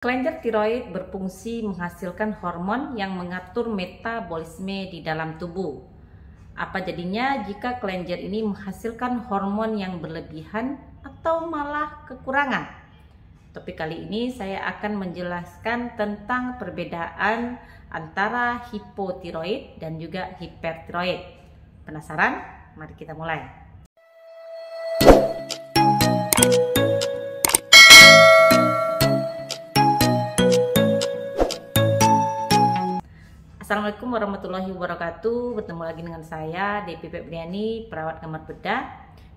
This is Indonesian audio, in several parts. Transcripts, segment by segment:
Kelenjar tiroid berfungsi menghasilkan hormon yang mengatur metabolisme di dalam tubuh. Apa jadinya jika kelenjar ini menghasilkan hormon yang berlebihan atau malah kekurangan? Topik kali ini saya akan menjelaskan tentang perbedaan antara hipotiroid dan juga hipertiroid. Penasaran? Mari kita mulai. Assalamualaikum warahmatullahi wabarakatuh. Bertemu lagi dengan saya Devi Febriani, perawat kamar bedah.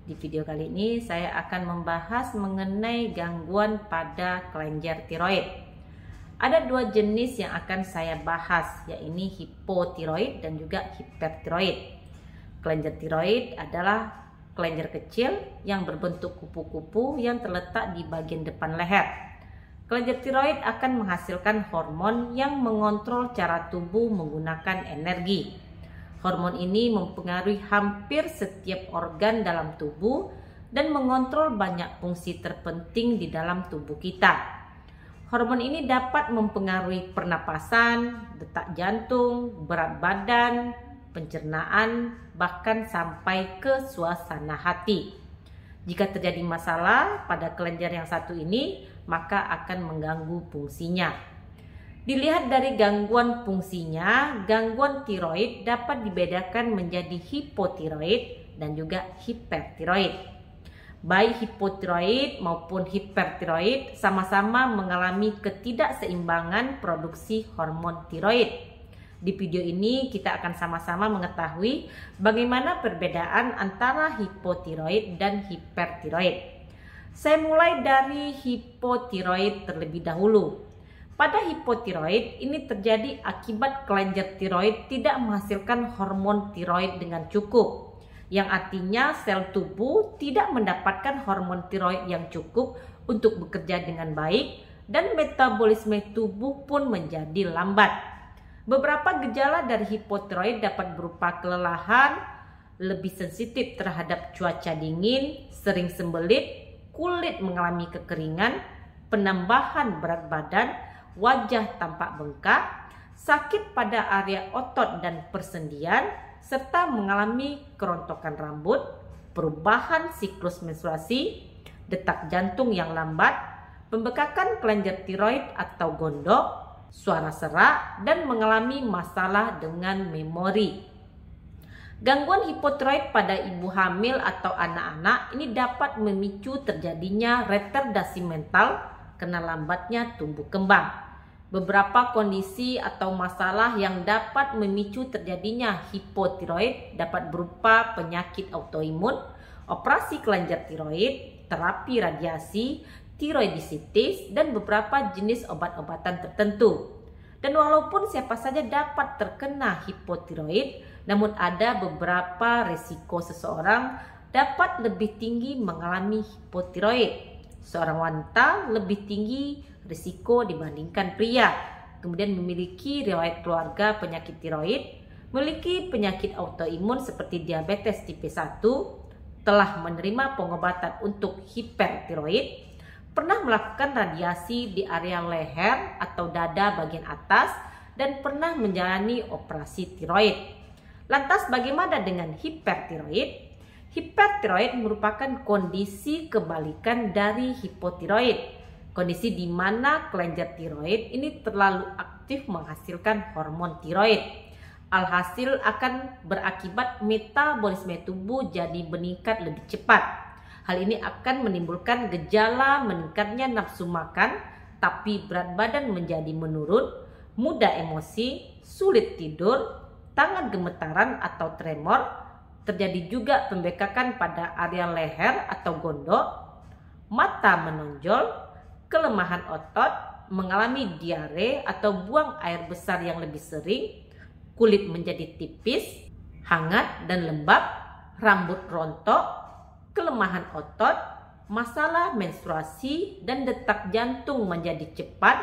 Di video kali ini saya akan membahas mengenai gangguan pada kelenjar tiroid. Ada dua jenis yang akan saya bahas, yaitu hipotiroid dan juga hipertiroid. Kelenjar tiroid adalah kelenjar kecil yang berbentuk kupu-kupu yang terletak di bagian depan leher. Kelenjar tiroid akan menghasilkan hormon yang mengontrol cara tubuh menggunakan energi. Hormon ini mempengaruhi hampir setiap organ dalam tubuh dan mengontrol banyak fungsi terpenting di dalam tubuh kita. Hormon ini dapat mempengaruhi pernapasan, detak jantung, berat badan, pencernaan, bahkan sampai ke suasana hati. Jika terjadi masalah pada kelenjar yang satu ini, maka akan mengganggu fungsinya. Dilihat dari gangguan fungsinya, gangguan tiroid dapat dibedakan menjadi hipotiroid dan juga hipertiroid. Baik hipotiroid maupun hipertiroid sama-sama mengalami ketidakseimbangan produksi hormon tiroid. Di video ini kita akan sama-sama mengetahui bagaimana perbedaan antara hipotiroid dan hipertiroid. Saya mulai dari hipotiroid terlebih dahulu. Pada hipotiroid ini terjadi akibat kelenjar tiroid tidak menghasilkan hormon tiroid dengan cukup, yang artinya sel tubuh tidak mendapatkan hormon tiroid yang cukup untuk bekerja dengan baik dan metabolisme tubuh pun menjadi lambat. Beberapa gejala dari hipotiroid dapat berupa kelelahan, lebih sensitif terhadap cuaca dingin, sering sembelit, kulit mengalami kekeringan, penambahan berat badan, wajah tampak bengkak, sakit pada area otot dan persendian, serta mengalami kerontokan rambut, perubahan siklus menstruasi, detak jantung yang lambat, pembekakan kelenjar tiroid atau gondok, suara serak, dan mengalami masalah dengan memori. Gangguan hipotiroid pada ibu hamil atau anak-anak ini dapat memicu terjadinya retardasi mental karena lambatnya tumbuh kembang. Beberapa kondisi atau masalah yang dapat memicu terjadinya hipotiroid dapat berupa penyakit autoimun, operasi kelenjar tiroid, terapi radiasi, tiroidisitis, dan beberapa jenis obat-obatan tertentu. Dan walaupun siapa saja dapat terkena hipotiroid, namun ada beberapa risiko seseorang dapat lebih tinggi mengalami hipotiroid. Seorang wanita lebih tinggi risiko dibandingkan pria, kemudian memiliki riwayat keluarga penyakit tiroid, memiliki penyakit autoimun seperti diabetes tipe 1, telah menerima pengobatan untuk hipertiroid, pernah melakukan radiasi di area leher atau dada bagian atas, dan pernah menjalani operasi tiroid. Lantas bagaimana dengan hipertiroid? Hipertiroid merupakan kondisi kebalikan dari hipotiroid. Kondisi di mana kelenjar tiroid ini terlalu aktif menghasilkan hormon tiroid. Alhasil akan berakibat metabolisme tubuh jadi meningkat lebih cepat. Hal ini akan menimbulkan gejala meningkatnya nafsu makan, tapi berat badan menjadi menurun, mudah emosi, sulit tidur, tangan gemetaran atau tremor, terjadi juga pembekakan pada area leher atau gondok, mata menonjol, kelemahan otot, mengalami diare atau buang air besar yang lebih sering, kulit menjadi tipis, hangat dan lembab, rambut rontok, kelemahan otot, masalah menstruasi, dan detak jantung menjadi cepat,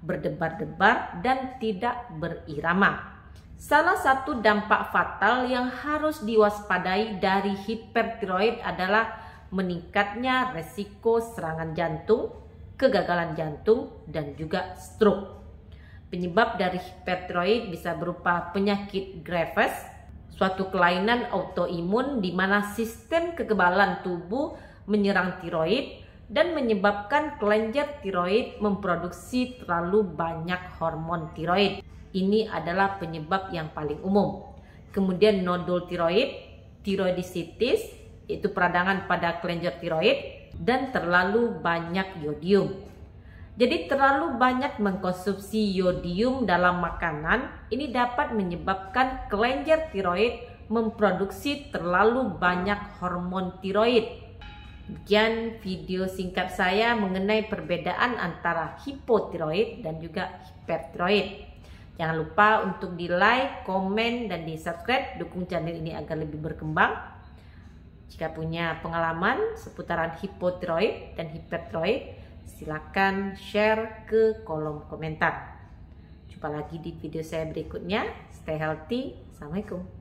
berdebar-debar, dan tidak berirama. Salah satu dampak fatal yang harus diwaspadai dari hipertiroid adalah meningkatnya resiko serangan jantung, kegagalan jantung, dan juga stroke. Penyebab dari hipertiroid bisa berupa penyakit Graves, suatu kelainan autoimun di mana sistem kekebalan tubuh menyerang tiroid dan menyebabkan kelenjar tiroid memproduksi terlalu banyak hormon tiroid. Ini adalah penyebab yang paling umum. Kemudian nodul tiroid, tiroidisitis, yaitu peradangan pada kelenjar tiroid, dan terlalu banyak yodium. Jadi terlalu banyak mengkonsumsi yodium dalam makanan ini dapat menyebabkan kelenjar tiroid memproduksi terlalu banyak hormon tiroid. Demikian video singkat saya mengenai perbedaan antara hipotiroid dan juga hipertiroid. Jangan lupa untuk di like, komen, dan di subscribe, dukung channel ini agar lebih berkembang. Jika punya pengalaman seputaran hipotiroid dan hipertiroid, silakan share ke kolom komentar. Jumpa lagi di video saya berikutnya. Stay healthy. Assalamualaikum.